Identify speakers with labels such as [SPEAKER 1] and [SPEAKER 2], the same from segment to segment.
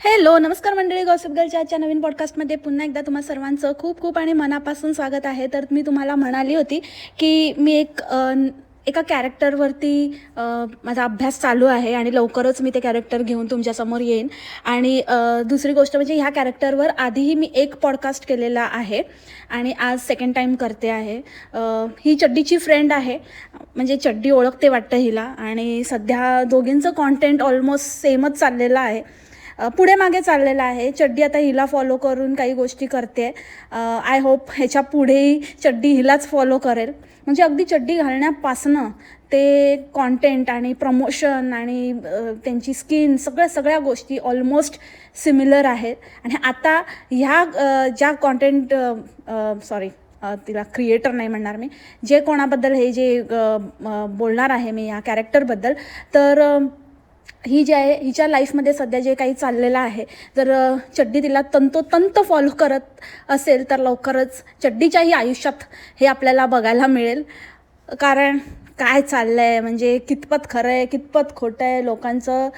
[SPEAKER 1] Hello नमस्कार मंडळी, gossip गर्लच्या आजच्या नवीन पॉडकास्टमध्ये पुन्हा एकदा तुम्हा सर्वांचं खूप खूप आणि मनापासून स्वागत आहे. तर मी तुम्हाला म्हणाली होती की मी एका कॅरेक्टरवरती माझा अभ्यास चालू आहे आणि लवकरच मी ते कॅरेक्टर घेऊन तुमच्यासमोर येईन. आणि दुसरी गोष्ट म्हणजे ह्या कॅरेक्टरवर आधीही मी एक पॉडकास्ट केलेला आहे आणि आज सेकंड टाईम करते आहे. ही चड्डीची फ्रेंड आहे, म्हणजे चड्डी ओळखते वाटतं हिला, आणि सध्या दोघींचं कॉन्टेंट ऑलमोस्ट सेमच चाललेलं आहे, पुढे मागे चाललेला आहे. चड्डी आता हिला फॉलो करून काही गोष्टी करते. आय होप ह्याच्या पुढेही चड्डी हिलाच फॉलो करेल. म्हणजे अगदी चड्डी घालण्यापासनं ते कॉन्टेंट आणि प्रमोशन आणि त्यांची स्किन सगळ्या गोष्टी ऑलमोस्ट सिमिलर आहेत. आणि आता ह्या ज्या कॉन्टेंट तिला क्रिएटर नाही म्हणणार मी, जे कोणाबद्दल हे जे बोलणार आहे मी या कॅरेक्टरबद्दल, तर ही जी आहे हिच्या लाईफमध्ये सध्या जे काही चाललेलं आहे, जर चड्डी तिला तंतोतंत फॉलो करत असेल तर लवकरच चड्डीच्याही आयुष्यात हे आपल्याला बघायला मिळेल. कारण काय चाललं आहे, म्हणजे कितपत खरं आहे कितपत खोटं आहे, लोकांचं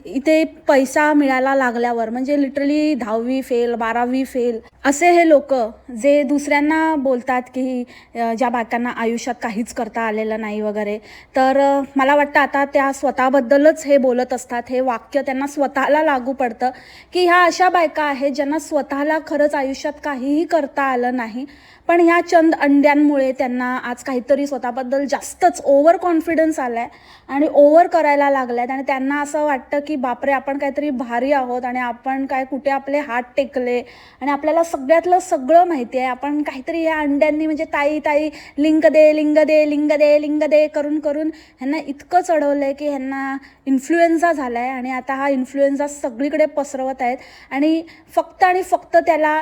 [SPEAKER 1] इथे पैसा मिळायला लागल्यावर म्हणजे लिटरली 10वी फेल 12वी फेल असे हे लोक जे दुसऱ्यांना बोलतात की ज्या बायकांना आयुष्यात काहीच करता आलेलं नाही वगैरे, तर मला वाटतं आता त्या स्वतःबद्दलच हे बोलत असतात. हे वाक्य त्यांना स्वतःला लागू पडतं की ह्या अशा बायका आहेत ज्यांना स्वतःला खरंच आयुष्यात काहीही करता आलं नाही, पण ह्या चंद अंड्यांमुळे त्यांना आज काहीतरी स्वतःबद्दल जास्तच ओव्हर कॉन्फिडन्स आला आहे आणि ओव्हर करायला लागला आहेत. आणि त्यांना असं वाटतं की बापरे, आपण काहीतरी भारी आहोत आणि आपण काय कुठे आपले हात टेकले आणि आपल्याला सगळ्यातलं सगळं माहिती आहे. आपण काहीतरी ह्या अंड्यांनी म्हणजे ताई ताई लिंग दे लिंग दे लिंग दे लिंग दे करून करून ह्यांना इतकं चढवलं आहे की ह्यांना इन्फ्लुएन्झा झाला आहे. आणि आता हा इन्फ्लुएन्झा सगळीकडे पसरवत आहेत आणि फक्त त्याला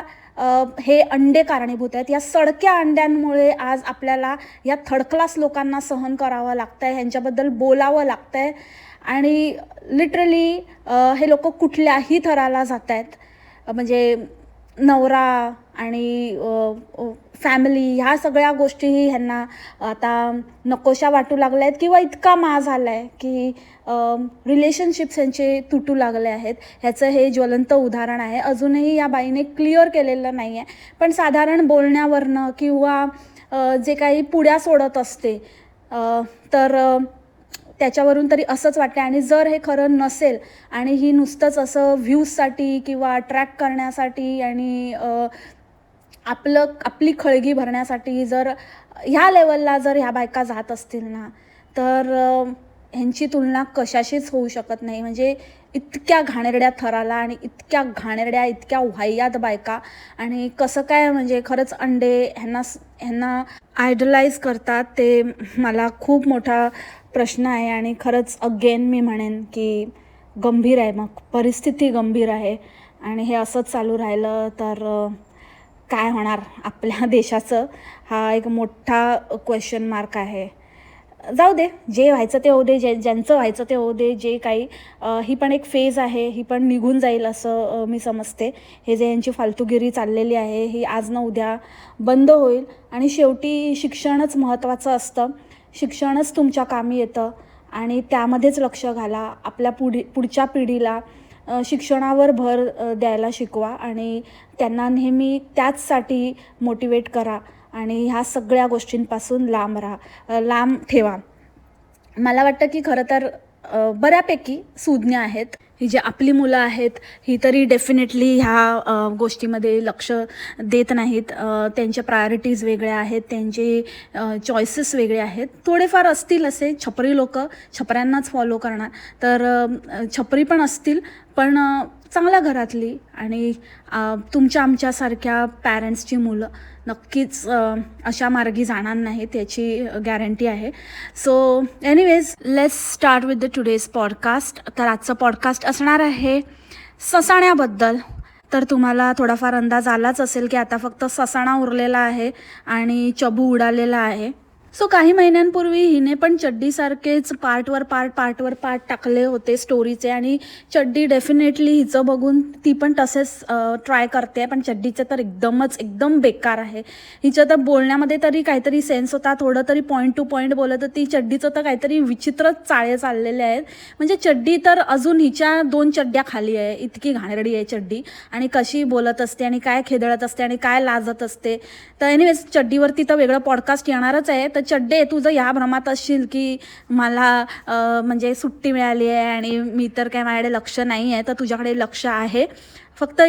[SPEAKER 1] हे अंडे कारणीभूत आहेत. या सडक्या अंड्यांमुळे आज आपल्याला या थर्ड क्लास लोकांना सहन करावं लागतं आहे, ह्यांच्याबद्दल बोलावं लागतं आहे. आणि लिटरली हे लोक कुठल्याही थराला जात आहेत, म्हणजे नवरा आणि फॅमिली ह्या सगळ्या गोष्टीही ह्यांना आता नकोशा वाटू लागल्या आहेत किंवा इतका माज झाला आहे की रिलेशनशिप्स यांचे तुटू लागले आहेत. ह्याचं हे ज्वलंत उदाहरण आहे. अजूनही या बाईने क्लिअर केलेलं नाही आहे, पण साधारण बोलण्यावरनं किंवा जे काही पुड्या सोडत असते तर त्याच्यावरून तरी असंच वाटते. आणि जर हे खरं नसेल आणि ही नुसतंच असं व्ह्यूजसाठी किंवा अट्रॅक्ट करण्यासाठी आणि आपली खळगी भरण्यासाठी जर ह्या लेवलला जर ह्या बायका जात असतील ना, तर ह्यांची तुलना कशाशीच होऊ शकत नाही. म्हणजे इतक्या घाणेरड्या थराला आणि इतक्या घाणेरड्या इतक्या वाह्यात बायका, आणि कसं काय म्हणजे खरंच अंडे ह्यांना आयडलाइज करतात, ते मला खूप मोठा प्रश्न आहे. आणि खरंच अगेन मी म्हणेन की गंभीर आहे, मग परिस्थिती गंभीर आहे. आणि हे असंच चालू राहिलं तर काय होणार आपल्या देशाचं, हा एक मोठा क्वेश्चन मार्क आहे. जाऊ दे, जे व्हायचं ते होऊ दे, ज्यांचं व्हायचं ते होऊ दे. जे काही ही पण एक फेज आहे, ही पण निघून जाईल असं मी समजते. हे जे यांची फालतूगिरी चाललेली आहे ही आज ना उद्या बंद होईल. आणि शेवटी शिक्षणच महत्त्वाचं असतं, शिक्षणच तुमच्या कामी येतं आणि त्यामध्येच लक्ष घाला. आपल्या पुढच्या पिढीला शिक्षणावर भर द्यायला शिकवा आणि त्यांना नेहमी त्याचसाठी मोटिवेट करा आणि ह्या सगळ्या गोष्टींपासून लांब ठेवा. मला वाटतं की खरं तर बऱ्यापैकी सुज्ञ आहेत. ही जी आपली मुलं आहेत ही तरी डेफिनेटली ह्या गोष्टीमध्ये लक्ष देत नाहीत. त्यांच्या प्रायोरिटीज वेगळ्या आहेत, त्यांचे चॉईसेस वेगळे आहेत. थोडेफार असतील असे छपरी लोक, छपऱ्यांनाच फॉलो करणार, तर छपरी पण असतील, पण चांगल्या घरातली आणि तुमच्या आमच्यासारख्या पॅरेंट्सची मुलं नक्कीच अशा मार्गी जाणार नाहीत, याची गॅरंटी आहे. So anyways, let's start with the today's podcast. तर आजचं पॉडकास्ट असणार आहे ससाण्याबद्दल. तर तुम्हाला थोडाफार अंदाज आलाच असेल की आता फक्त ससाणा उरलेला आहे आणि चबू उडालेला आहे. सो काही महिन्यांपूर्वी हिने पण चड्डीसारखेच पार्टवर पार्ट टाकले होते स्टोरीचे, आणि चड्डी डेफिनेटली हिचं बघून ती पण तसेच ट्राय करते. पण चड्डीचं तर एकदम बेकार आहे. हिचं तर बोलण्यामध्ये तरी काहीतरी सेन्स होता, थोडं तरी पॉईंट टू पॉईंट बोलत होती. चड्डीचं तर काहीतरी विचित्रच चाळे चाललेले आहेत. म्हणजे चड्डी तर अजून हिच्या 2 चड्ड्या खाली आहे, इतकी घाणेरडी आहे चड्डी. आणि कशी बोलत असते आणि काय खेदळत असते आणि काय लाजत असते. तर एनिवेज चड्डीवरती तर वेगळं पॉडकास्ट येणारच आहे. तर चड्डे, तुझं या भ्रमात असशील की मला म्हणजे सुट्टी मिळाली आहे आणि मी तर काय माझ्याकडे लक्ष नाही आहे, तर तुझ्याकडे लक्ष आहे. फक्त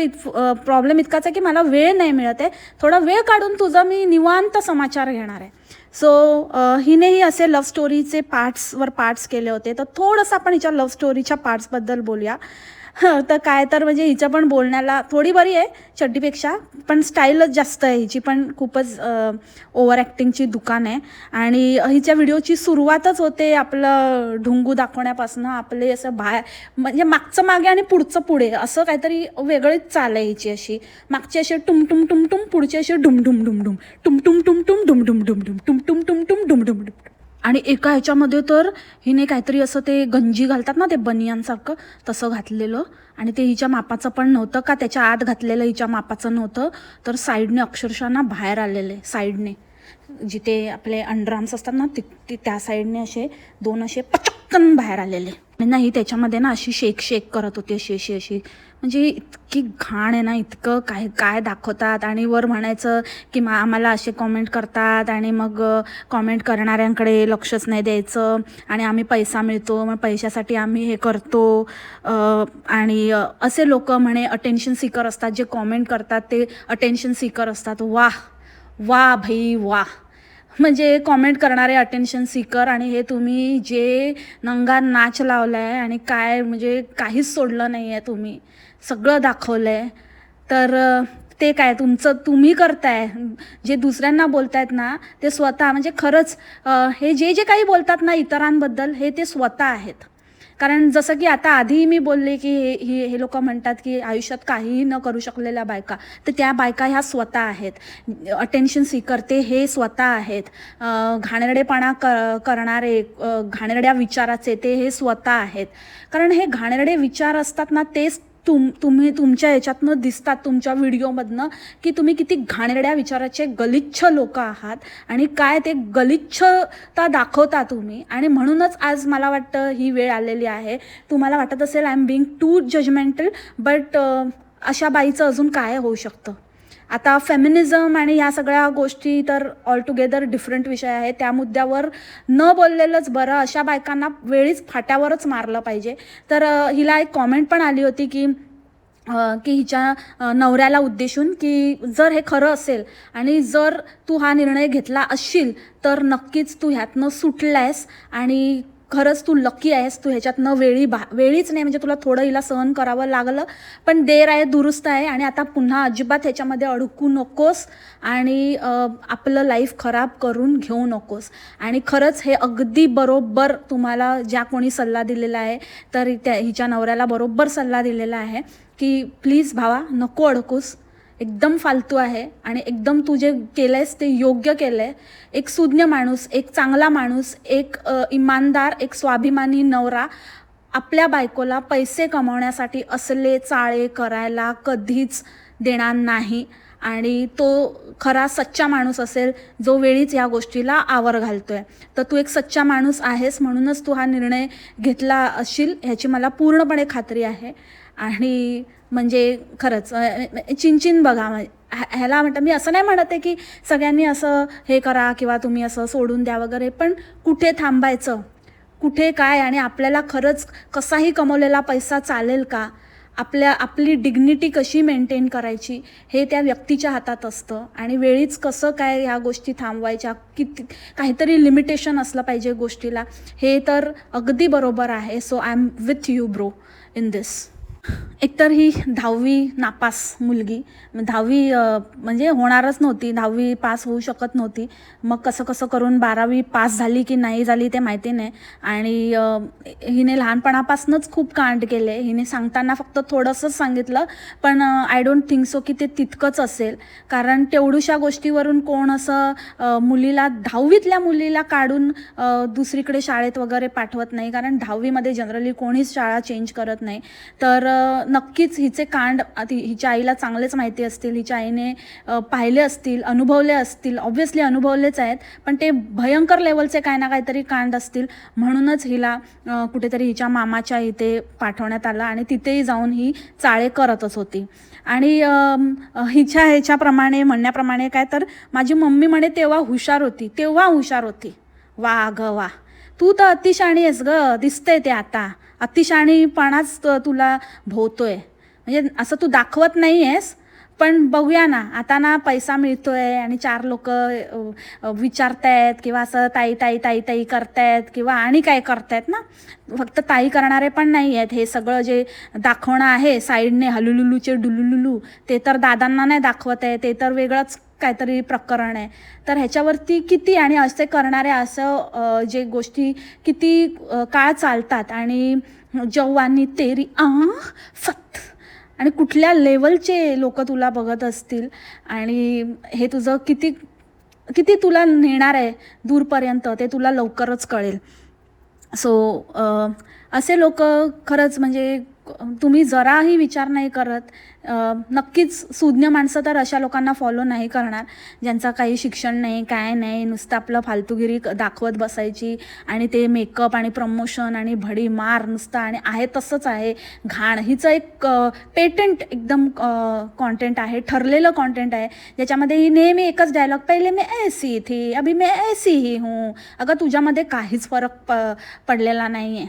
[SPEAKER 1] प्रॉब्लेम इतकाच आहे की मला वेळ नाही मिळत आहे. थोडा वेळ काढून तुझा मी निवांत समाचार घेणार आहे. सो हिनेही असे लव्ह स्टोरीचे पार्ट्स केले होते. तर थोडंसं आपण हिच्या लव्ह स्टोरीच्या पार्ट्सबद्दल बोलूया. तर काय तर म्हणजे हिचं पण बोलण्याला थोडी बरी आहे चड्डीपेक्षा, पण स्टाईलच जास्त आहे हिची. पण खूपच ओव्हर ॲक्टिंगची दुकान आहे. आणि हिच्या व्हिडिओची सुरुवातच होते आपलं ढुंगू दाखवण्यापासून. आपले असं म्हणजे मागचं मागे आणि पुढचं पुढे असं काहीतरी वेगळीच चाल आहे हिची. अशी मागची अशी टुमटुम टुमटुम, पुढची अशी डुमडुम डुमडुम, टुमटुम टुमटुम डुमडुम डुमडुम, टुमटुम टुमटुम डुमडुम. आणि एका ह्याच्यामध्ये तर हिने काहीतरी असं ते गंजी घालतात ना, ते बनियानसारखं तसं घातलेलं. आणि ते हिच्या मापाचं पण नव्हतं, का त्याच्या आत घातलेलं हिच्या मापाचं नव्हतं. तर साईडने अक्षरशः ना बाहेर आलेले, साईडने जिथे आपले अंडरआर्म्स असतात ना, त्या साईडने असे 2 असे पचक्कन बाहेर आलेले. नाही त्याच्यामध्ये ना अशी शेक करत होती, अशी म्हणजे इतकी घाण आहे ना. इतकं काय दाखवतात. आणि वर म्हणायचं की आम्हाला असे कॉमेंट करतात आणि मग कॉमेंट करणाऱ्यांकडे लक्षच नाही द्यायचं, आणि आम्ही पैसा मिळतो मग पैशासाठी आम्ही हे करतो. आणि असे लोक म्हणे अटेन्शन सीकर असतात, जे कॉमेंट करतात ते अटेन्शन सीकर असतात. वाह भाई वाह. म्हणजे कॉमेंट करणारे अटेन्शन सीकर, आणि हे तुम्ही जे नंगा नाच लावला आहे आणि काय म्हणजे काहीच सोडलं नाही आहे, तुम्ही सगळं दाखवलं आहे. तर ते काय तुम्ही करताय, जे दुसऱ्यांना बोलतायत ना ते स्वतः, म्हणजे खरंच हे जे काही बोलतात ना इतरांबद्दल, हे ते स्वतः आहेत. कारण जसं की आता आधी मी बोलले की हे लोक म्हणतात की आयुष्यात काहीही न करू शकलेल्या बायका, तर त्या बायका ह्या स्वतः आहेत. अटेन्शन सीकर हे स्वतः आहेत. घाणेरडेपणा करणारे, घाणेरड्या विचाराचे हे स्वतः आहेत. कारण हे घाणेरडे विचार असतात ना, तेच तुम्ही तुमच्या याच्यातनं दिसतात, तुमच्या व्हिडिओमधनं, की तुम्ही किती घाणेरड्या विचाराचे गलिच्छ लोक आहात आणि काय ते गलिच्छता दाखवता तुम्ही. आणि म्हणूनच आज मला वाटतं ही वेळ आलेली आहे. तुम्हाला वाटत असेल I am being too judgemental, but अशा बाईचं अजून काय होऊ शकतं. आता फेमिनिझम आणि ह्या सगळ्या गोष्टी तर ऑल टुगेदर डिफरंट विषय आहे. त्या मुद्द्यावर न बोललेलंच बरं. अशा बायकांना वेळीच फाट्यावरच मारलं पाहिजे. तर हिला एक कॉमेंट पण आली होती की हिच्या नवऱ्याला उद्देशून, की जर हे खरं असेल आणि जर तू हा निर्णय घेतला असशील तर नक्कीच तू ह्यातनं सुटलायस आणि खरंच तू लकी आहेस. तू ह्याच्यातनं वेळीच नाही, म्हणजे तुला थोडं हिला सहन करावं लागलं, पण देर आहे दुरुस्त आहे. आणि आता पुन्हा अजिबात ह्याच्यामध्ये अडकू नकोस आणि आपलं लाईफ खराब करून घेऊ नकोस. आणि खरंच हे अगदी बरोबर तुम्हाला ज्या कोणी सल्ला दिलेला आहे, तर हिच्या नवऱ्याला बरोबर सल्ला दिलेला आहे की प्लीज भावा नको अडकूस, एकदम फालतू आहे आणि एकदम तू जे केलं आहेस ते योग्य केलं आहे. एक सुज्ञ माणूस, एक चांगला माणूस, एक इमानदार, एक स्वाभिमानी नवरा आपल्या बायकोला पैसे कमवण्यासाठी असले चाळे करायला कधीच देणार नाही. आणि तो खरा सच्चा माणूस असेल जो वेळीच या गोष्टीला आवर घालतोय. तर तू एक सच्चा माणूस आहेस, म्हणूनच तू हा निर्णय घेतला असशील ह्याची मला पूर्णपणे खात्री आहे. आणि म्हणजे खरंच चिंचिन बघा. ह्याला म्हणतं, मी असं नाही म्हणत आहे की सगळ्यांनी असं हे करा किंवा तुम्ही असं सोडून द्या वगैरे, पण कुठे थांबायचं, कुठे काय, आणि आपल्याला खरंच कसाही कमवलेला पैसा चालेल का, आपली डिग्निटी कशी मेंटेन करायची हे त्या व्यक्तीच्या हातात असतं. आणि वेळीच कसं काय ह्या गोष्टी थांबवायच्या, काहीतरी लिमिटेशन असलं पाहिजे गोष्टीला, हे तर अगदी बरोबर आहे. So I am with you bro in this. एकतर ही 10वी नापास मुलगी, 10वी म्हणजे होणारच नव्हती, 10वी पास होऊ शकत नव्हती. मग कसं कसं करून 12वी पास झाली की नाही झाली ते माहिती नाही. आणि हिने लहानपणापासूनच खूप कांड केले. हिने सांगताना फक्त थोडंसंच सांगितलं, पण आय डोंट थिंक सो की ते तितकंच असेल. कारण तेवढ्याशा गोष्टीवरून कोण असं मुलीला 10वीतल्या मुलीला काढून दुसरीकडे शाळेत वगैरे पाठवत नाही. कारण 10वीमध्ये जनरली कोणीच शाळा चेंज करत नाही. तर नक्कीच हिचे कांड हिच्या आईला चांगलेच माहिती असतील. हिच्या आईने पाहिले असतील, अनुभवले असतील, ऑब्व्हियसली अनुभवलेच आहेत, पण ते भयंकर लेवलचे काही ना काहीतरी कांड असतील. म्हणूनच हिला कुठेतरी हिच्या मामाच्या इथे पाठवण्यात आलं आणि तिथेही जाऊन ही चाळे करतच होती. आणि हिच्या ह्याच्याप्रमाणे म्हणण्याप्रमाणे काय, तर माझी मम्मी म्हणे तेव्हा हुशार होती. वा ग वा, तू तर अतिशाणी आहेस ग, दिसतंय ते आता. अतिशाणीपणाच तुला भोवतोय. म्हणजे असं तू दाखवत नाही आहेस, पण बघूया ना आता ना, पैसा मिळतोय आणि 4 लोक विचारतायत किंवा असं ताई ताई ताई ताई करतायत किंवा आणि काय करतायत ना. फक्त ताई करणारे पण नाही आहेत. हे सगळं जे दाखवणं आहे साईडने हलुलुलूचे डुलुलुलू, ते तर दादांना नाही दाखवत आहे, ते तर वेगळंच काहीतरी प्रकरण आहे. तर ह्याच्यावरती किती आणि असे करणारे असं जे गोष्टी किती काळ चालतात. आणि जवानी तेरी फत, आणि कुठल्या लेवलचे लोक तुला बघत असतील आणि हे तुझं किती किती तुला नेणार आहे दूरपर्यंत ते तुला लवकरच कळेल. सो असे लोक खरंच म्हणजे तुम्ही जराही विचार नाही करत. नक्कीच सुज्ञ माणसं तर अशा लोकांना फॉलो नाही करणार, ज्यांचं काही शिक्षण नाही, काय नाही, नुसतं आपलं फालतूगिरी दाखवत बसायची आणि ते मेकअप आणि प्रमोशन आणि भडीमार नुसतं आणि आहे तसंच आहे घाण. हिचं एक पेटंट एकदम कॉन्टेंट आहे, ठरलेलं कॉन्टेंट आहे, ज्याच्यामध्ये ही नेहमी एकच डायलॉग, पहिले मी ऐसी थी अभी मैं ऐसी ही हूँ. अगं तुझ्यामध्ये काहीच फरक पडलेला नाही आहे.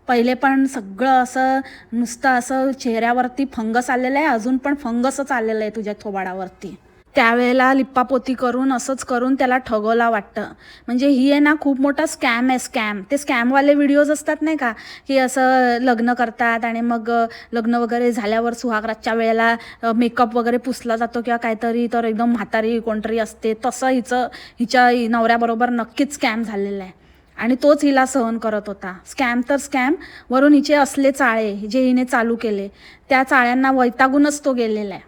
[SPEAKER 1] पहिले पण सगळं असं नुसतं असं चेहऱ्यावरती फंगस आलेलं आहे, अजून पण फंगसच आलेलं आहे तुझ्या थोबाडावरती. त्यावेळेला लिप्पापोती करून असंच करून त्याला ठगवला वाटतं. म्हणजे ही आहे ना खूप मोठा स्कॅम आहे, स्कॅम. ते स्कॅमवाले व्हिडिओज असतात नाही का, की असं लग्न करतात आणि मग लग्न वगैरे झाल्यावर सुहागरातच्या वेळेला मेकअप वगैरे पुसला जातो किंवा काहीतरी, तर एकदम म्हातारी कोणतरी असते, तसं हिच्या नवऱ्याबरोबर नक्कीच स्कॅम झालेला आहे. आणि तोच हिला सहन करत होता. स्कॅम तर स्कॅम, वरून हिचे असले चाळे जे हिने चालू केले, त्या चाळ्यांना वैतागूनच तो गेलेला आहे.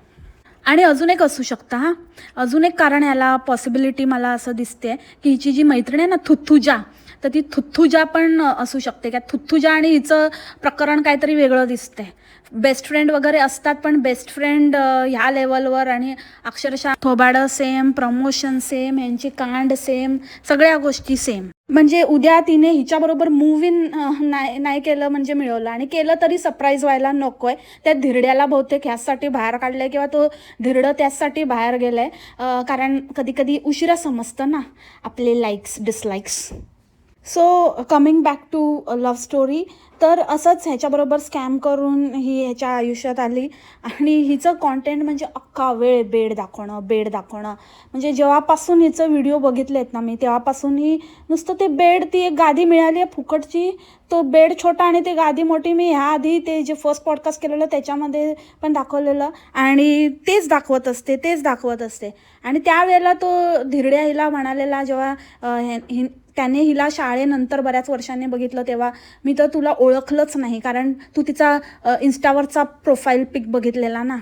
[SPEAKER 1] आणि अजून एक असू शकतं हां, अजून एक कारण याला पॉसिबिलिटी मला असं दिसते की हिची जी मैत्रीण आहे ना थुथुजा, तर ती थुथुजा पण असू शकते. का थुथुजा आणि हिचं प्रकरण काहीतरी वेगळं दिसतंय. बेस्ट फ्रेंड वगैरे असतात, पण बेस्ट फ्रेंड ह्या लेवलवर आणि अक्षरशः थोबाडं सेम, प्रमोशन सेम, यांची कांड सेम, सगळ्या गोष्टी सेम. म्हणजे उद्या तिने हिच्याबरोबर मूव इन नाही केलं म्हणजे मिळवलं, आणि केलं तरी सरप्राईज व्हायला नको आहे. त्या धिरड्याला बहुतेक ह्याचसाठी बाहेर काढलं आहे किंवा तो धिरडं त्याचसाठी बाहेर गेलं आहे. कारण कधी कधी उशिरा समजतं ना आपले likes dislikes. So coming back to love story, तर असंच ह्याच्याबरोबर स्कॅम करून ही ह्याच्या आयुष्यात आली. आणि हिचं कॉन्टेंट म्हणजे अख्खा वेळ बेड दाखवणं. म्हणजे जेव्हापासून हिचं व्हिडिओ बघितले आहेत ना मी, तेव्हापासून ही नुसतं ते बेड, ती एक गादी मिळाली आहे फुकटची, तो बेड छोटा आणि ती गादी मोठी. मी ह्या आधी ते जे फर्स्ट पॉडकास्ट केलेलं त्याच्यामध्ये पण दाखवलेलं, आणि तेच दाखवत असते. आणि त्यावेळेला तो धिरड्या हिला म्हणालेला, जेव्हा त्याने हिला शाळेनंतर बऱ्याच वर्षांनी बघितलं, तेव्हा मी तर तुला ओळखलंच नाही, कारण तू तिचा इन्स्टावरचा प्रोफाईल पिक बघितलेला ना.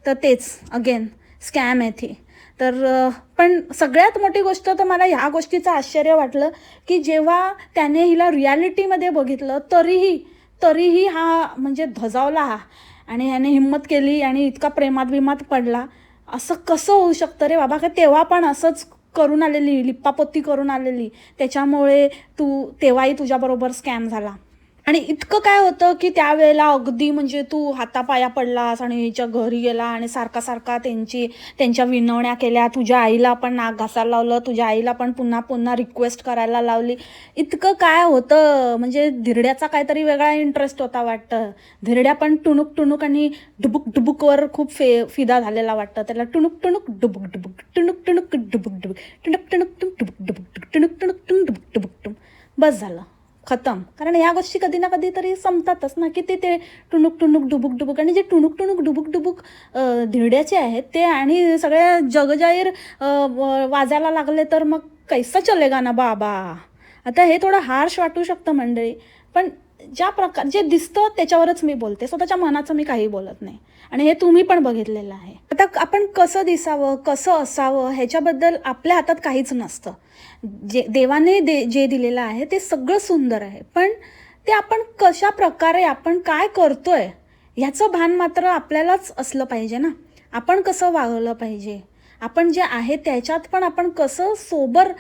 [SPEAKER 1] तर तेच अगेन स्कॅम आहे ती. तर पण सगळ्यात मोठी गोष्ट तर मला ह्या गोष्टीचं आश्चर्य वाटलं की जेव्हा त्याने हिला रियालिटीमध्ये बघितलं, तरीही हा म्हणजे धजावला हा, आणि ह्याने हिंमत केली आणि इतका प्रेमात पडला. असं कसं होऊ शकतं रे बाबा? का तेव्हा पण असंच करून आलेली, लिप्पापोती करून आलेली, त्याच्यामुळे तेव्हाही तुझ्याबरोबर स्कॅम झाला. आणि इतकं काय होतं की त्यावेळेला अगदी म्हणजे तू हातापाया पडलास आणि हिच्या घरी गेला आणि सारखा त्यांच्या विनवण्या केल्या, तुझ्या आईला पण नाक घासायला लावलं, तुझ्या आईला पण पुन्हा रिक्वेस्ट करायला लावली. इतकं काय होतं, म्हणजे धिरड्याचा काहीतरी वेगळा इंटरेस्ट होता वाटतं. धिरड्या पण टुणूक आणि डुबुकवर खूप फिदा झालेला वाटतं. त्याला टुणूक बस झालं, खतम. कारण ह्या गोष्टी कधी ना कधी तरी संपतातच ना, की ते टुणूक टुणूक डुबुक डुबुक आणि जे टुणूक टुणूक डुबुक डुबुक धिरड्याचे आहेत ते आणि सगळ्या जगजाहीर वाजायला लागले तर मग कैसा चलेगा ना बाबा. आता हे थोडं हार्श वाटू शकतं मंडळी, पण ज्या प्रकार जे दिसतं त्याच्यावरच मी बोलते, स्वतःच्या मनाचं मी काही बोलत नाही. आणि हे तुम्ही पण बघितलेलं आहे. आता आपण कसं दिसावं, कसं असावं ह्याच्याबद्दल आपल्या हातात काहीच नसतं. जे देवाने जे दिलेलं आहे ते सगळं सुंदर आहे, पण ते आपण कशा प्रकारे आपण काय करतोय ह्याचं भान मात्र आपल्यालाच असलं पाहिजे ना. आपण कसं वागलं पाहिजे, आपण जे आहे त्याच्यात पण आपण कसं सोबर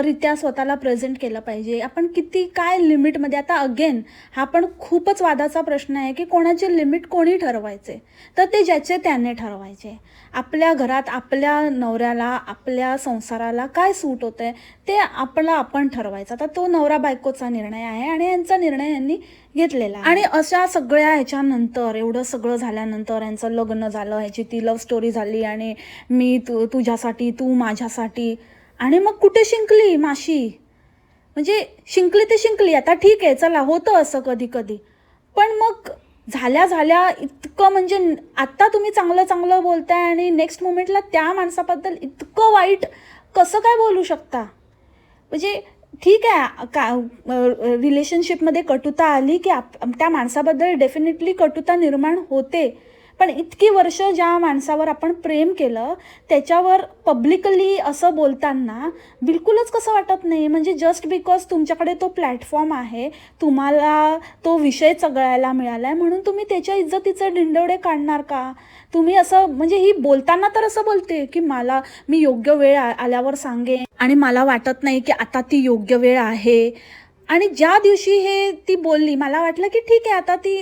[SPEAKER 1] रित्या स्वतःला प्रेझेंट केलं पाहिजे, आपण किती काय लिमिटमध्ये. आता अगेन हा पण खूपच वादाचा प्रश्न आहे की कोणाचे लिमिट कोणी ठरवायचे, तर ते ज्याचे त्याने ठरवायचे. आपल्या घरात आपल्या नवऱ्याला आपल्या संसाराला काय सूट होतंय ते आपण ठरवायचं. आता तो नवरा बायकोचा निर्णय आहे आणि यांचा निर्णय यांनी घेतलेला आहे. आणि अशा सगळ्या ह्याच्यानंतर एवढं सगळं झाल्यानंतर यांचं लग्न झालं, ह्याची ती लव्ह स्टोरी झाली आणि मी तुझ्यासाठी तू माझ्यासाठी, आणि मग कुठे शिंकली माशी. म्हणजे शिंकली ते शिंकली, आता ठीक आहे चला होतं असं कधी कधी, पण मग झाल्या इतकं म्हणजे आत्ता तुम्ही चांगलं चांगलं बोलताय आणि नेक्स्ट मोमेंटला त्या माणसाबद्दल इतकं वाईट कसं काय बोलू शकता. म्हणजे ठीक आहे रिलेशनशिपमध्ये कटुता आली की त्या माणसाबद्दल डेफिनेटली कटुता निर्माण होते, पण इतकी वर्ष ज्या माणसावर आपण प्रेम केलं त्याच्यावर पब्लिकली असं बोलताना बिलकुलच कसं वाटत नाही. म्हणजे जस्ट बिकॉज तुमच्याकडे तो प्लॅटफॉर्म आहे, तुम्हाला तो विषय चघळायला मिळाला आहे म्हणून तुम्ही त्याच्या इज्जतीचे डिंडवडे काढणार का. तुम्ही असं म्हणजे ही बोलताना तर असं बोलते की मी योग्य वेळ आल्यावर सांगेन आणि मला वाटत नाही की आता ती योग्य वेळ आहे. आणि ज्या दिवशी हे ती बोलली मला वाटलं की ठीक आहे आता ती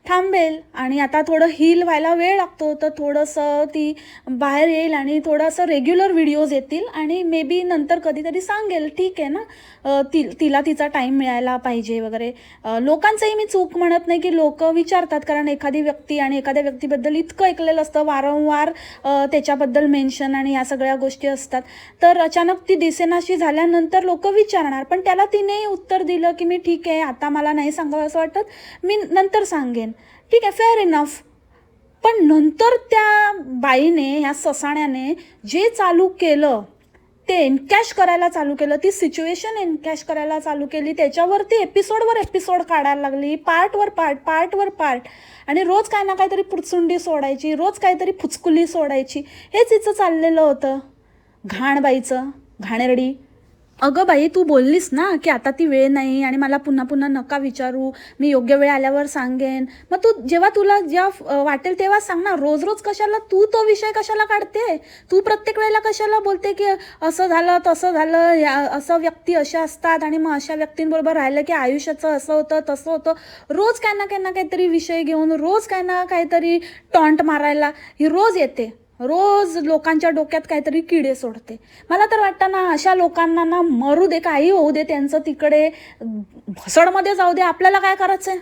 [SPEAKER 1] थांबेल आणि आता थोडं हील व्हायला वेळ लागतो, तर थोडंसं ती बाहेर येईल आणि थोडंसं रेग्युलर व्हिडिओज येतील आणि मे बी नंतर कधीतरी सांगेल ठीक आहे ना, तिला तिचा टाईम मिळायला पाहिजे वगैरे. लोकांचंही मी चूक म्हणत नाही की लोक विचारतात, कारण एखादी व्यक्ती आणि एखाद्या व्यक्तीबद्दल इतकं ऐकलेलं असतं, वारंवार त्याच्याबद्दल मेन्शन आणि या सगळ्या गोष्टी असतात, तर अचानक ती दिसेनाशी झाल्यानंतर लोक विचारणार. पण त्याला तिने उत्तर दिलं की मी ठीक आहे आता मला नाही सांगावं असं वाटत, मी नंतर सांगेन, ठीक आहे फेअर इनफ. पण नंतर त्या बाईने ह्या ससाण्याने जे चालू केलं ते एनकॅश करायला चालू केलं, ती सिच्युएशन एनकॅश करायला चालू केली, त्याच्यावरती एपिसोडवर एपिसोड काढायला लागली, पार्टवर पार्ट आणि रोज काय ना काहीतरी पुरचुंडी सोडायची, रोज काहीतरी फुचकुली सोडायची. हेच हिचं चाललेलं होतं. घाणबाईचं घाणेरडी. अगं बाई तू बोललीस ना की आता ती वेळ नाही आणि मला पुन्हा पुन्हा नका विचारू, मी योग्य वेळ आल्यावर सांगेन. मग तू जेव्हा तुला वाटेल तेव्हा सांग ना, रोज रोज कशाला तू तो विषय कशाला काढते. तू प्रत्येक वेळेला कशाला बोलते की असं झालं तसं झालं, असं व्यक्ती अशा असतात आणि मग अशा व्यक्तींबरोबर राहिलं की आयुष्याचं असं होतं तसं होतं. रोज काय ना काहीतरी विषय घेऊन रोज काय ना काहीतरी टॉन्ट मारायला ही रोज येते, रोज लोकांच्या डोक्यात काहीतरी किडे सोडते. मला तर वाटतं ना अशा लोकांना ना मरू दे, काही होऊ दे त्यांचं, तिकडे भसडमध्ये जाऊ दे, आपल्याला काय करायचं आहे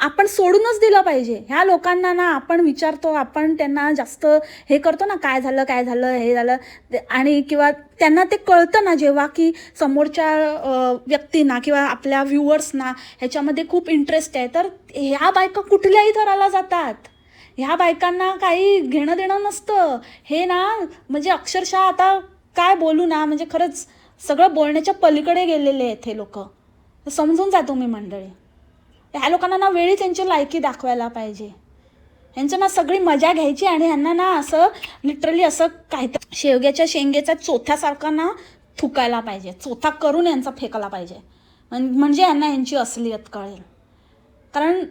[SPEAKER 1] आपण सोडूनच दिलं पाहिजे. ह्या लोकांना ना आपण विचारतो, आपण त्यांना जास्त हे करतो ना काय झालं हे झालं, आणि किंवा त्यांना ते कळतं ना जेव्हा की समोरच्या व्यक्तींना किंवा आपल्या व्ह्युअर्सना ह्याच्यामध्ये खूप इंटरेस्ट आहे, तर ह्या बायका कुठल्याही थराला जातात. ह्या बायकांना काही घेणं देणं नसतं. हे ना म्हणजे अक्षरशः आता काय बोलू ना, म्हणजे खरंच सगळं बोलण्याच्या पलीकडे गेलेले आहेत हे लोक. समजून जा तुम्ही मंडळी. ह्या लोकांना ना वेळी त्यांची लायकी दाखवायला पाहिजे. ह्यांचं ना सगळी मजा घ्यायची आणि ह्यांना ना असं लिटरली असं काहीतरी शेवग्याच्या शेंगेच्या चोथ्यासारखं ना थुकायला पाहिजे, चोथा करून यांचा फेकायला पाहिजे, म्हणजे यांना यांची असलियत कळेल. कारण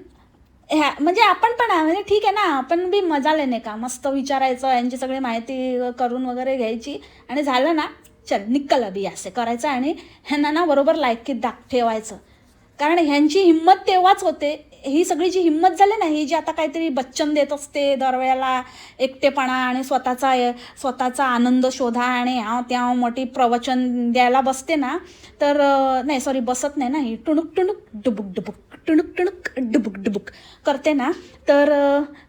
[SPEAKER 1] म्हणजे आपण पण म्हणजे ठीक आहे ना, आपण बी मजा लेणे का, मस्त विचारायचं, यांची सगळी माहिती करून वगैरे घ्यायची आणि झालं ना चल निक्कल बी असे करायचं आणि ह्यांना ना बरोबर लायकीत ठेवायचं. कारण ह्यांची हिंमत तेव्हाच होते, ही सगळी जी हिंमत झाली ना, ही जी आता काहीतरी बच्चन देत असते दरवेळेला एकटेपणा आणि स्वतःचा आनंद शोधा आणि त्या मोठी प्रवचन द्यायला बसते ना, तर नाही सॉरी बसत नाही ना, ही टुणुक टुणुक डुबुक डुबुक टुणुक टुणुक डुबुक डुबुक करते ना, तर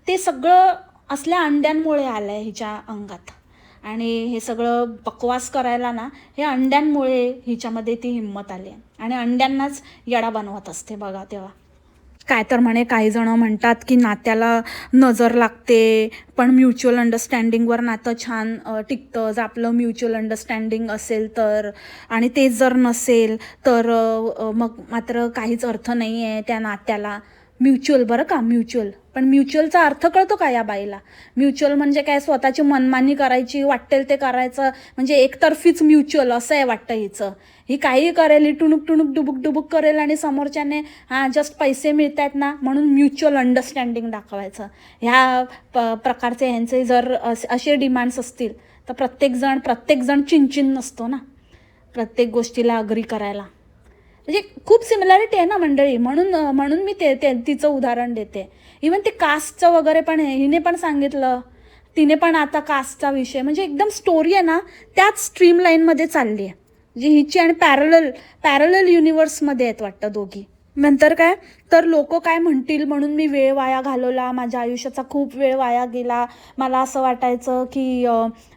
[SPEAKER 1] ते सगळं असल्या अंड्यांमुळे आलं आहे हिच्या अंगात. आणि हे सगळं बकवास करायला ना, हे अंड्यांमुळे हिच्यामध्ये ती हिंमत आली आहे आणि अंड्यांनाच येडा बनवत असते बघा तेव्हा. काय तर म्हणे काही जण म्हणतात की नात्याला नजर लागते, पण म्युच्युअल अंडरस्टँडिंगवर नातं छान टिकतं जर आपलं म्युच्युअल अंडरस्टँडिंग असेल तर, आणि तेच जर नसेल तर मग मात्र काहीच अर्थ नाही आहे त्या नात्याला. म्युच्युअल बरं का, म्युच्युअल. पण म्युच्युअलचा अर्थ कळतो का या बाईला? म्युच्युअल म्हणजे काय, स्वतःची मनमानी करायची, वाटेल ते करायचं, म्हणजे एकतर्फीच म्युच्युअल असं आहे वाटतं हिचं. ही काही करेल, ही टुणूक टुणूक डुबुक डुबुक करेल आणि समोरच्याने जस्ट पैसे मिळत आहेत ना म्हणून म्युच्युअल अंडरस्टँडिंग दाखवायचं. प्रकारचे ह्यांचे जर असे डिमांड्स असतील तर प्रत्येकजण चिंचिन नसतो ना प्रत्येक गोष्टीला अग्री करायला. म्हणजे खूप सिमिलॅरिटी आहे ना मंडळी, म्हणून मी तिचं उदाहरण देते. इवन ते कास्टचं वगैरे पण आहे, हिने पण सांगितलं, तिने पण आता कास्टचा विषय, म्हणजे एकदम स्टोरी आहे ना त्याच स्ट्रीम लाईनमध्ये चालली आहे. जी हिची आणि पॅरलल युनिवर्समध्ये आहेत वाटतं दोघी. नंतर काय तर लोक काय म्हणतील म्हणून मी वेळ वाया घालवला, माझ्या आयुष्याचा खूप वेळ वाया गेला. मला असं वाटायचं की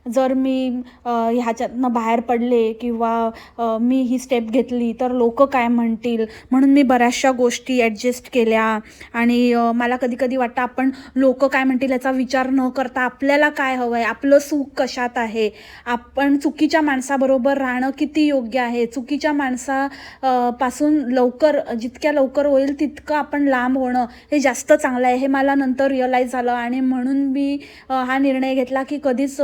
[SPEAKER 1] जर मी ह्याच्यातनं बाहेर पडले किंवा मी ही स्टेप घेतली तर लोक काय म्हणतील, म्हणून मी बऱ्याचशा गोष्टी ॲडजस्ट केल्या. आणि मला कधी कधी वाटतं आपण लोक काय म्हणतील याचा विचार न करता आपल्याला काय हवं आहे, आपलं सुख कशात आहे, आपण चुकीच्या माणसाबरोबर राहणं किती योग्य आहे, चुकीच्या पासून जितक्या लवकर होईल तितकं आपण लांब होणं हे जास्त चांगलं आहे, हे मला नंतर रिअलाईज झालं. आणि म्हणून मी हा निर्णय घेतला की कधीच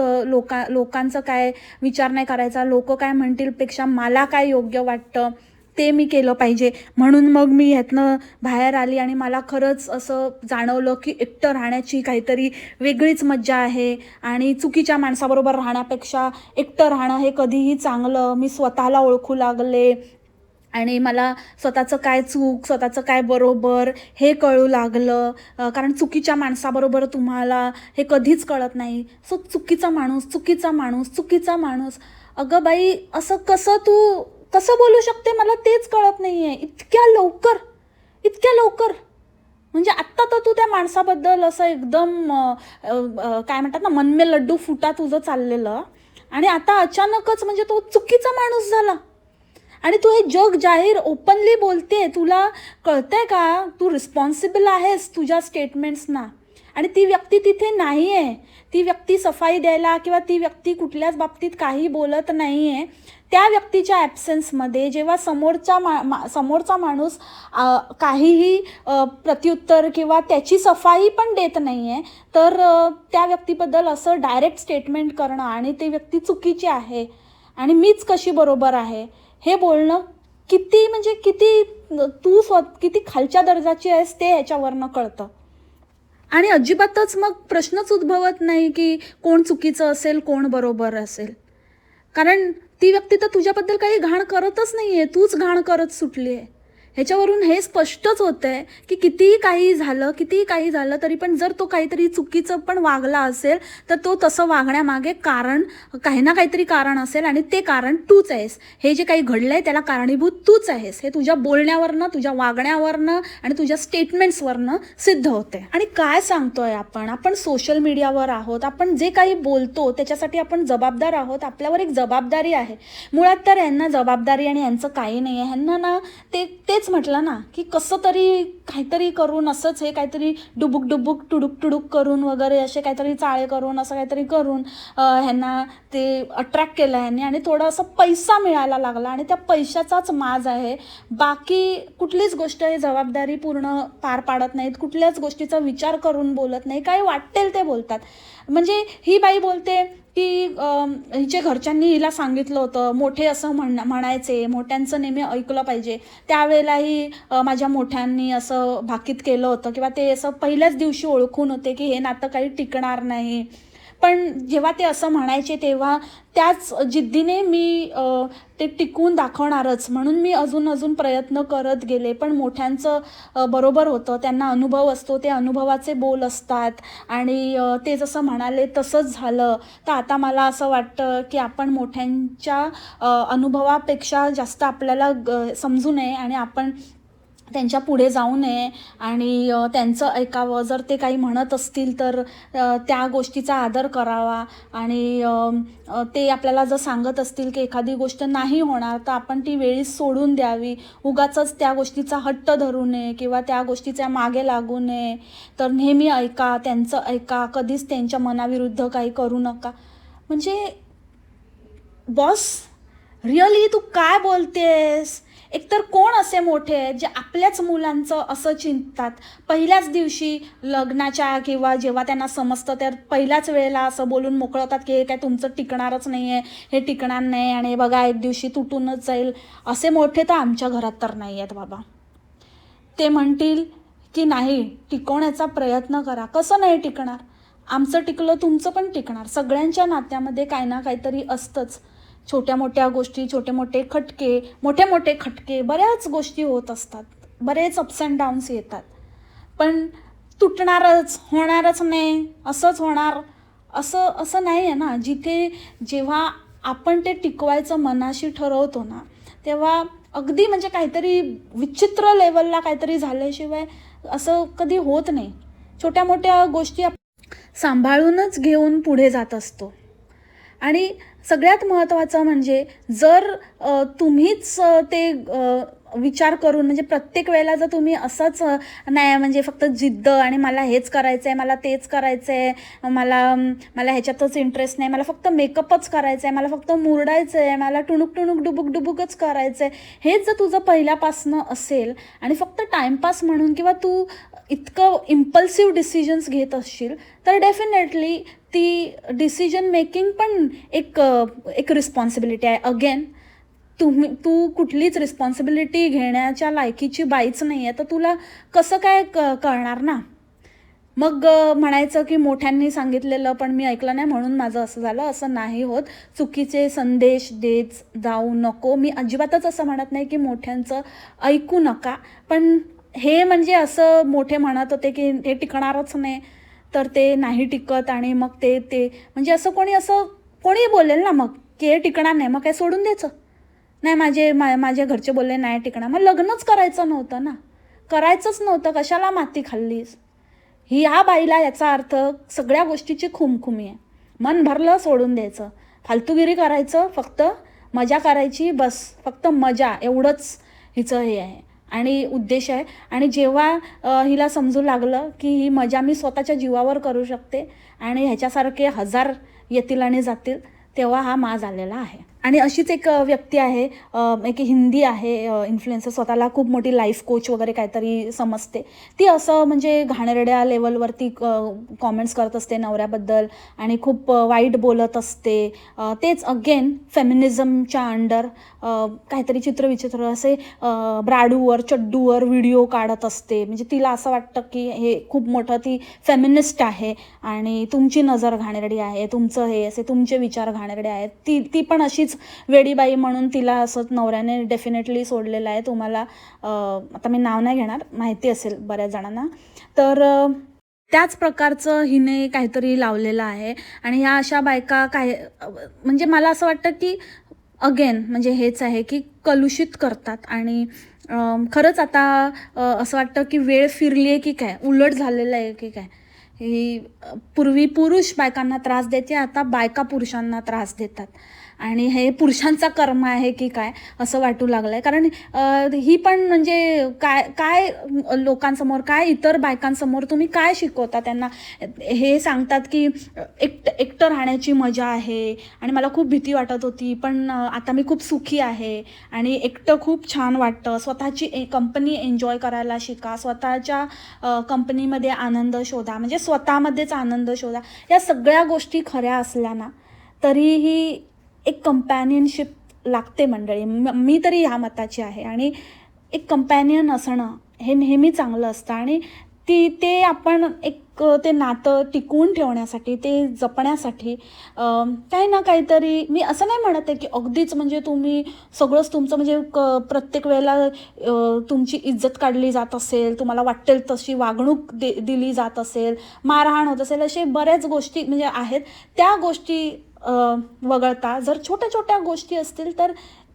[SPEAKER 1] लोकांचं काय विचार नाही करायचा, लोक काय म्हणतील पेक्षा मला काय योग्य वाटतं ते मी केलं पाहिजे. म्हणून मग मी ह्यातनं बाहेर आली आणि मला खरंच असं जाणवलं की एकटं राहण्याची काहीतरी वेगळीच मज्जा आहे आणि चुकीच्या माणसाबरोबर राहण्यापेक्षा एकटं राहणं हे कधीही चांगलं. मी स्वतःला ओळखू लागले आणि मला स्वतःचं काय चूक, स्वतःचं काय बरोबर हे कळू लागलं. कारण चुकीच्या माणसाबरोबर तुम्हाला हे कधीच कळत नाही. सो चुकीचा माणूस, अगं बाई असं कसं बोलू शकते, मला तेच कळत नाही आहे. इतक्या लवकर म्हणजे आत्ता तर तू त्या माणसाबद्दल असं एकदम काय म्हणतात ना, मन में लड्डू फुटा तुझं चाललेलं, आणि आता अचानकच म्हणजे तो चुकीचा माणूस झाला. आणि तू हे जग जाहीर ओपनली बोलते, तुला कळतंय का तू रिस्पॉन्सिबल आहेस तुझ्या स्टेटमेंट्सना. आणि ती व्यक्ती तिथे नाही आहे, ती व्यक्ती सफाई द्यायला किंवा ती व्यक्ती कुठल्याच बाबतीत काही बोलत नाही आहे. त्या व्यक्तीच्या ॲब्सेन्समध्ये जेव्हा समोरचा माणूस काहीही प्रत्युत्तर किंवा त्याची सफाई पण देत नाही आहे, तर त्या व्यक्तीबद्दल असं डायरेक्ट स्टेटमेंट करणं आणि ती व्यक्ती चुकीची आहे आणि मीच कशी बरोबर आहे हे बोलणं किती तू किती खालच्या दर्जाची आहेस ते ह्याच्यावरनं कळतं. आणि अजिबातच मग प्रश्नच उद्भवत नाही की कोण चुकीचं असेल कोण बरोबर असेल, कारण ती व्यक्ती तर तुझ्याबद्दल काही घाण करतच नाही आहे, तूच घाण करत सुटली आहे. ह्याच्यावरून हे स्पष्टच होतं आहे की कितीही काही झालं तरी पण जर तो काहीतरी चुकीचं पण वागला असेल तर तो तसं वागण्यामागे काही ना काहीतरी कारण असेल आणि ते कारण तूच आहेस. हे जे काही घडलं आहे त्याला कारणीभूत तूच आहेस, हे तुझ्या बोलण्यावरनं, तुझ्या वागण्यावरनं आणि तुझ्या स्टेटमेंट्सवरनं सिद्ध होते. आणि काय सांगतोय आपण सोशल मीडियावर आहोत, आपण जे काही बोलतो त्याच्यासाठी आपण जबाबदार आहोत, आपल्यावर एक जबाबदारी आहे. मुळात तर यांना जबाबदारी आणि यांचं काही नाही आहे. ह्यांना ना तेच म्हटलं ना की कसं तरी काहीतरी करून असंच हे काहीतरी डुबुक टुडुक करून वगैरे असे काहीतरी चाळे करून असं काहीतरी करून ह्यांना ते अट्रॅक्ट केलं ह्यांनी आणि थोडं असं पैसा मिळायला लागला आणि त्या पैशाचाच माज आहे. बाकी कुठलीच गोष्ट हे जबाबदारी पूर्ण पार पाडत नाहीत, कुठल्याच गोष्टीचा विचार करून बोलत नाही, काय वाटेल ते बोलतात. म्हणजे ही बाई बोलते की हिच्या घरच्यांनी हिला सांगितलं होतं, मोठे असं म्हणायचे, मोठ्यांचं नेहमी ऐकलं पाहिजे. त्यावेळेलाही माझ्या मोठ्यांनी असं भाकीत केलं होतं किंवा ते असं पहिल्याच दिवशी ओळखून होते की हे नातं काही टिकणार नाही. पण जेव्हा ते असं म्हणायचे तेव्हा त्याच जिद्दीने मी ते टिकवून दाखवणारच म्हणून मी अजून प्रयत्न करत गेले. पण मोठ्यांचं बरोबर होतं, त्यांना अनुभव असतो, ते अनुभवाचे बोल असतात आणि ते जसं म्हणाले तसंच झालं. तर आता मला असं वाटतं की आपण मोठ्यांच्या अनुभवापेक्षा जास्त आपल्याला समजू नये आणि आपण त्यांच्या पुढे जाऊ नये आणि त्यांचं ऐकावं. जर ते काही म्हणत असतील तर त्या गोष्टीचा आदर करावा आणि ते आपल्याला जर सांगत असतील की एखादी गोष्ट नाही होणार तर आपण ती वेळीच सोडून द्यावी. उगाचच त्या गोष्टीचा हट्ट धरू नये किंवा त्या गोष्टीच्या मागे लागू नये. तर नेहमी ऐका, त्यांचं ऐका, कधीच त्यांच्या मनाविरुद्ध काही करू नका. म्हणजे बॉस, रिअली तू काय बोलतेस? एकतर कोण असे मोठे आहेत जे आपल्याच मुलांचं असं चिंततात? पहिल्याच दिवशी लग्नाच्या किंवा जेव्हा त्यांना समजतं तर पहिल्याच वेळेला असं बोलून मोकळवतात की हे काय तुमचं टिकणारच नाही आहे, हे टिकणार नाही आणि बघा एक दिवशी तुटूनच जाईल. असे मोठे तर आमच्या घरात तर नाही आहेत बाबा. ते म्हणतील की नाही, टिकवण्याचा प्रयत्न करा. कसं नाही टिकणार? आमचं टिकलं तुमचं पण टिकणार. सगळ्यांच्या नात्यामध्ये काही ना काहीतरी असतंच. छोट्या मोठ्या गोष्टी, छोटे मोठे खटके, मोठे मोठे खटके, बऱ्याच गोष्टी होत असतात. बरेच अप्स अँड डाऊन्स येतात. पण तुटणारच, होणारच नाही, असंच होणार असं असं नाही आहे ना. जेव्हा आपण ते टिकवायचं मनाशी ठरवतो ना, तेव्हा अगदी म्हणजे काहीतरी विचित्र लेवलला काहीतरी झाल्याशिवाय असं कधी होत नाही. छोट्या मोठ्या गोष्टी सांभाळूनच घेऊन पुढे जात असतो. आणि सगळ्यात महत्त्वाचं म्हणजे जर तुम्हीच ते विचार करून म्हणजे प्रत्येक वेळेला जर तुम्ही असंच नाही म्हणजे फक्त जिद्द आणि मला हेच करायचं आहे, मला तेच करायचं आहे, मला ह्याच्यातच इंटरेस्ट नाही, मला फक्त मेकअपच करायचं आहे, मला फक्त मुरडायचं आहे, मला टुणूक टुणूक डुबुक डुबुकच करायचं आहे, हेच जर तुझं पहिल्यापासनं असेल आणि फक्त टाईमपास म्हणून किंवा तू इतकं इम्पल्सिव्ह डिसिजन्स घेत असशील तर डेफिनेटली ती डिसिजन मेकिंग पण एक रिस्पॉन्सिबिलिटी आहे. अगेन तू कुठलीच रिस्पॉन्सिबिलिटी घेण्याच्या लायकीची बाईच नाही आहे, तर तुला कसं काय कळणार ना? मग म्हणायचं की मोठ्यांनी सांगितलेलं पण मी ऐकलं नाही म्हणून माझं असं झालं. असं नाही होत. चुकीचे संदेश देत जाऊ नको. मी अजिबातच असं म्हणत नाही की मोठ्यांचं ऐकू नका, पण हे म्हणजे असं मोठे म्हणत होते की हे टिकणारच नाही तर ते नाही टिकत आणि मग ते म्हणजे असं कोणी बोलेल ना मग की हे टिकणार नाही, मग काय सोडून द्यायचं? नाही, माझे घरचे बोलले नाही टिकणार, मग लग्नच करायचं नव्हतं ना, करायचंच नव्हतं. कशाला माती खाल्लीस? ह्या बाईला याचा अर्थ सगळ्या गोष्टीची खुमखुमी आहे. मन भरलं सोडून द्यायचं, फालतूगिरी करायचं, फक्त मजा करायची, बस फक्त मजा, एवढंच हिचं हे आहे आणि उद्देश आहे. आणि जेव्हा हिला समजू लागलं की ही मजा मी स्वतःच्या जीवावर करू शकते आणि ह्याच्यासारखे 1000 येतील आणि जातील, तेव्हा हा माज आलेला आहे. आणि अशीच एक व्यक्ती आहे, एक हिंदी आहे इन्फ्लुएन्सर, स्वतःला खूप मोठी लाईफ कोच वगैरे काहीतरी समजते. ती असं म्हणजे घाणेरड्या लेवलवरती कॉमेंट्स करत असते नवऱ्याबद्दल आणि खूप वाईट बोलत असते. तेच अगेन फेमिनिझमच्या अंडर काहीतरी चित्रविचित्र असे ब्राडूवर चड्डूवर व्हिडिओ काढत असते. म्हणजे तिला असं वाटतं की हे खूप मोठं ती फेमिनिस्ट आहे आणि तुमची नजर घाणेरडी आहे, तुमचं हे असे तुमचे विचार घाणेरडे आहेत. ती पण अशीच वेडीबाई म्हणून तिला असं नवऱ्याने डेफिनेटली सोडलेलं आहे. तुम्हाला आता मी नाव नाही घेणार, माहिती असेल बऱ्याच जणांना. तर त्याच प्रकारचं हिने काहीतरी लावलेलं आहे. आणि ह्या अशा बायका म्हणजे मला असं वाटतं की अगेन म्हणजे हेच आहे की कलुषित करतात. आणि खरंच आता असं वाटतं की वेळ फिरली आहे की काय, उलट झालेलं आहे की काय. ही पूर्वी पुरुष बायकांना त्रास द्यायचे, आता बायका पुरुषांना त्रास देतात. आणि हे पुरुषांचा कर्म आहे की काय असं वाटू लागलं आहे. कारण ही पण म्हणजे काय लोकांसमोर, काय इतर बायकांसमोर तुम्ही काय शिकवता त्यांना? हे सांगतात की एकटं राहण्याची मजा आहे आणि मला खूप भीती वाटत होती, पण आता मी खूप सुखी आहे आणि एकटं खूप छान वाटतं. स्वतःची कंपनी एन्जॉय करायला शिका, स्वतःच्या कंपनीमध्ये आनंद शोधा, म्हणजे स्वतःमध्येच आनंद शोधा. या सगळ्या गोष्टी खऱ्या असल्या ना तरीही एक कंपॅनियनशिप लागते मंडळी. मी तरी ह्या मताची आहे. आणि एक कंपॅनियन असणं हे नेहमी चांगलं असतं आणि ते आपण ते नातं टिकवून ठेवण्यासाठी, ते जपण्यासाठी काही ना काहीतरी, मी असं नाही म्हणत आहे की अगदीच म्हणजे तुम्ही सगळंच तुमचं म्हणजे प्रत्येक वेळेला तुमची इज्जत काढली जात असेल, तुम्हाला वाटेल तशी वागणूक दिली जात असेल, मारहाण होत असेल, असे बऱ्याच गोष्टी म्हणजे आहेत. त्या गोष्टी वगळता जर छोट्या छोट्या गोष्टी असतील तर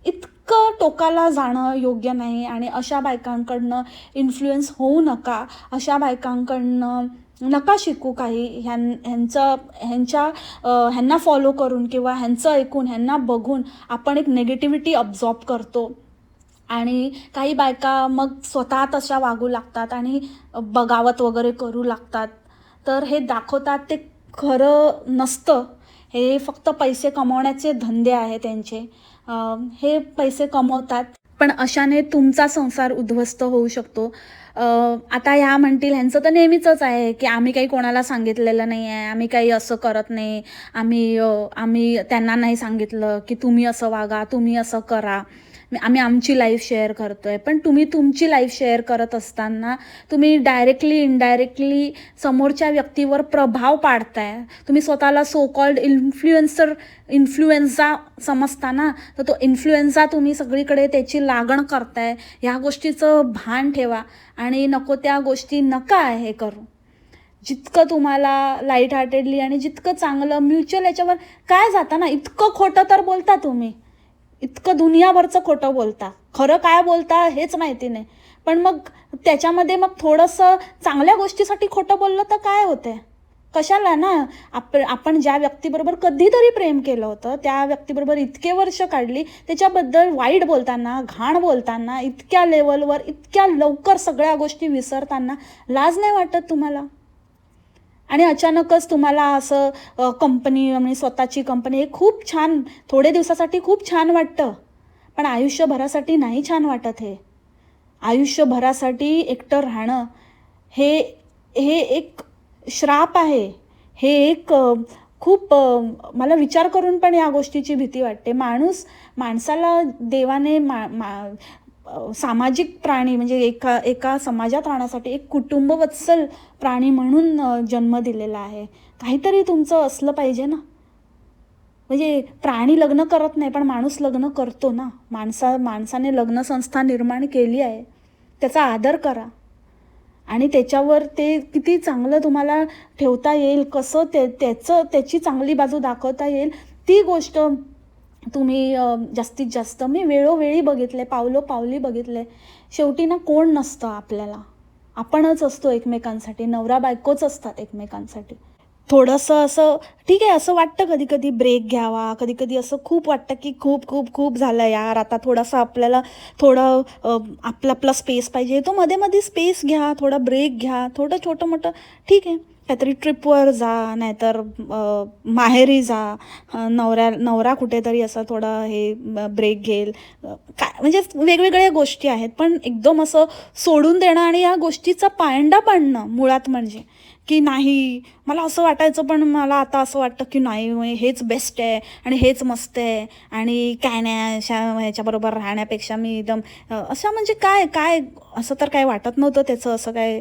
[SPEAKER 1] इतकं टोकाला जाणं योग्य नाही आणि अशा बायकांकडनं इन्फ्लुएन्स होऊ नका. अशा बायकांकडनं नका शिकू काही. ह्यांना फॉलो करून किंवा ह्यांचं ऐकून, ह्यांना बघून आपण एक निगेटिव्हिटी अब्झॉर्ब करतो आणि काही बायका मग स्वतः तशा वागू लागतात आणि बगावत वगैरे करू लागतात. तर हे दाखवतात ते खरं नसतं. हे फक्त पैसे कमवण्याचे धंदे आहे त्यांचे. हे पैसे कमवतात पण अशाने तुमचा संसार उद्ध्वस्त होऊ शकतो. आता ह्या म्हणतील ह्यांचं तर नेहमीचंच आहे की आम्ही काही कोणाला सांगितलेलं नाही आहे, आम्ही काही असं करत नाही, आम्ही त्यांना नाही सांगितलं की तुम्ही असं वागा, तुम्ही असं करा, आम्ही आमची लाईफ शेअर करतोय. पण तुम्ही तुमची लाईफ शेअर करत असताना तुम्ही डायरेक्टली इनडायरेक्टली समोरच्या व्यक्तीवर प्रभाव पाडताय. तुम्ही स्वतःला सो कॉल्ड इन्फ्लुएन्झा समजताना, तर तो इन्फ्लुएन्झा तुम्ही सगळीकडे त्याची लागण करताय. ह्या गोष्टीचं भान ठेवा आणि नको त्या गोष्टी नका हे करू. जितकं तुम्हाला लाईट हार्टेडली आणि जितकं चांगलं म्युच्युअल याच्यावर काय जातं ना, इतकं खोटं तर बोलता तुम्ही, इतकं दुनियाभरचं खोटं बोलता, खरं काय बोलता हेच माहिती नाही. पण मग त्याच्यामध्ये मग थोडंसं चांगल्या गोष्टीसाठी खोटं बोललं तर काय होते, कशाला ना. आपण ज्या व्यक्तीबरोबर कधीतरी प्रेम केलं होतं, त्या व्यक्तीबरोबर इतके वर्ष काढली, त्याच्याबद्दल वाईट बोलताना, घाण बोलताना, इतक्या लेवलवर इतक्या लवकर सगळ्या गोष्टी विसरताना लाज नाही वाटत तुम्हाला? आणि अचानकच तुम्हाला असं कंपनी म्हणजे स्वतःची कंपनी हे खूप छान, थोडे दिवसासाठी खूप छान वाटतं, पण आयुष्यभरासाठी नाही छान वाटत. हे आयुष्यभरासाठी एकटं राहणं हे एक श्राप आहे. हे एक खूप मला विचार करून पण या गोष्टीची भीती वाटते. माणसाला देवाने सामाजिक प्राणी म्हणजे एका समाजात राहण्यासाठी एक कुटुंबवत्सल प्राणी म्हणून जन्म दिलेला आहे. काहीतरी तुमचं असलं पाहिजे ना. म्हणजे प्राणी लग्न करत नाही पण माणूस लग्न करतो ना. माणसाने लग्न संस्था निर्माण केली आहे, त्याचा आदर करा आणि त्याच्यावर ते किती चांगलं तुम्हाला ठेवता येईल, कसं त्याची चांगली बाजू दाखवता येईल, ती गोष्ट तुम्ही जास्तीत जास्त. मी वेळोवेळी बघितले, पावलोपावली बघितले. शेवटी ना कोण नसतं आपल्याला, आपणच असतो एकमेकांसाठी. नवरा बायकोच असतात एकमेकांसाठी. थोडंसं असं ठीक आहे, असं वाटतं कधी कधी ब्रेक घ्यावा, कधी कधी असं खूप वाटतं की खूप खूप खूप झालं यार, आता थोडंसं आपल्याला थोडं आपला स्पेस पाहिजे. तो मध्ये मध्ये स्पेस घ्या, थोडा ब्रेक घ्या, थोडं छोटं मोठं ठीक आहे, काहीतरी ट्रिपवर जा, नाहीतर माहेरी जा. नवरा कुठेतरी असं थोडं हे ब्रेक घेईल, काय म्हणजे वेगवेगळ्या गोष्टी आहेत. पण एकदम असं सोडून देणं आणि या गोष्टीचा पायंडा पाडणं मुळात म्हणजे की नाही, मला असं वाटायचं पण मला आता असं वाटतं की नाही, हेच बेस्ट आहे आणि हेच मस्त आहे आणि काय नाही, अशा ह्याच्याबरोबर राहण्यापेक्षा मी एकदम असं म्हणजे काय असं तर काय वाटत नव्हतं त्याचं. असं काय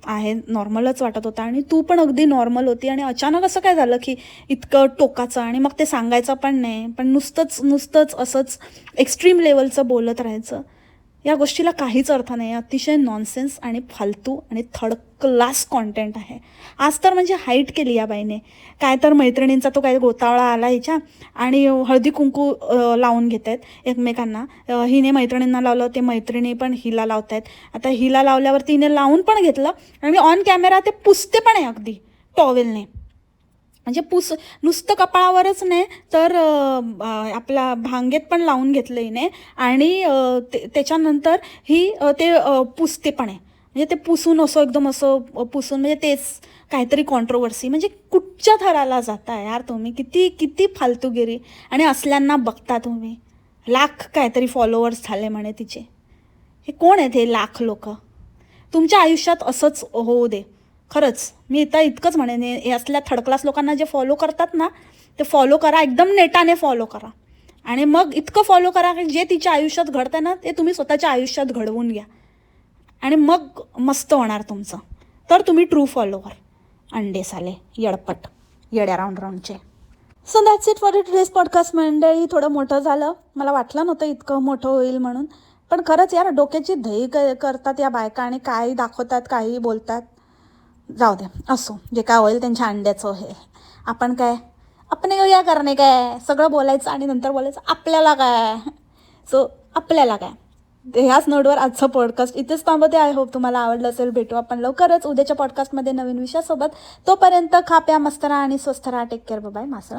[SPEAKER 1] आहे, नॉर्मलच वाटत होतं आणि तू पण अगदी नॉर्मल होती. आणि अचानक असं काय झालं की इतकं टोकाचं, आणि मग ते सांगायचं पण नाही, पण नुसतंच असंच एक्स्ट्रीम लेवलचं बोलत राहायचं. या गोष्टीला काहीच अर्थ नाही. अतिशय नॉनसेन्स आणि फालतू आणि थर्ड क्लास कॉन्टेंट आहे. आज तर म्हणजे हाईट केली या बाईने. काय तर मैत्रिणींचा तो काय गोतावळा आला हिच्या, आणि हळदी कुंकू लावून घेत आहेत एकमेकांना. हिने मैत्रिणींना लावलं, ते मैत्रिणी पण हिला लावत आहेत. आता हिला लावल्यावरती हिने लावून पण घेतलं आणि ऑन कॅमेरा ते पुसते पण आहे अगदी टॉवेलने. म्हणजे नुसतं कपाळावरच नाही तर आपल्या भांगेत पण लावून घेतलं हिने. आणि त्याच्यानंतर ही ते पुसते पण आहे. म्हणजे ते पुसून असं एकदम असं पुसून, म्हणजे तेच काहीतरी कॉन्ट्रोवर्सी. म्हणजे कुठच्या थराला जाता यार तुम्ही, किती फालतूगिरी. आणि असल्यांना बघता तुम्ही, लाख काहीतरी फॉलोअर्स झाले म्हणे तिचे. हे कोण आहेत हे लाख लोक? तुमच्या आयुष्यात असंच होऊ दे खरंच. मी इतकंच म्हणेन, हे असल्या थर्ड क्लास लोकांना जे फॉलो करतात ना, ते फॉलो करा, एकदम नेटाने फॉलो करा. आणि मग इतकं फॉलो करा की जे तिच्या आयुष्यात घडतं ना, ते तुम्ही स्वतःच्या आयुष्यात घडवून घ्या आणि मग मस्त होणार तुमचं. तर तुम्ही ट्रू फॉलोवर. अंडे साले येडपट, येड्या राऊंडचे. So that's it for today's podcast मंडळी. थोडं मोठं झालं, मला वाटलं नव्हतं इतकं मोठं होईल म्हणून. पण खरंच यार, डोक्याची दही करतात या बायका आणि काही दाखवतात, काही बोलतात. जाऊ दे, असो, जे काय होईल त्यांच्या अंड्याचं हे. आपण काय, आपण या करणे काय, सगळं बोलायचं आणि नंतर बोलायचं आपल्याला काय. सो आपल्याला काय, ह्याच नोटवर आजचं पॉडकास्ट इथेच थांबवते. आय होप तुम्हाला आवडलं असेल. भेटू आपण लवकरच उद्याच्या पॉडकास्टमध्ये नवीन विषयासोबत. तोपर्यंत खा प्या मस्त राहा आणि स्वस्थ राहा. Take care. बाय. मासळा.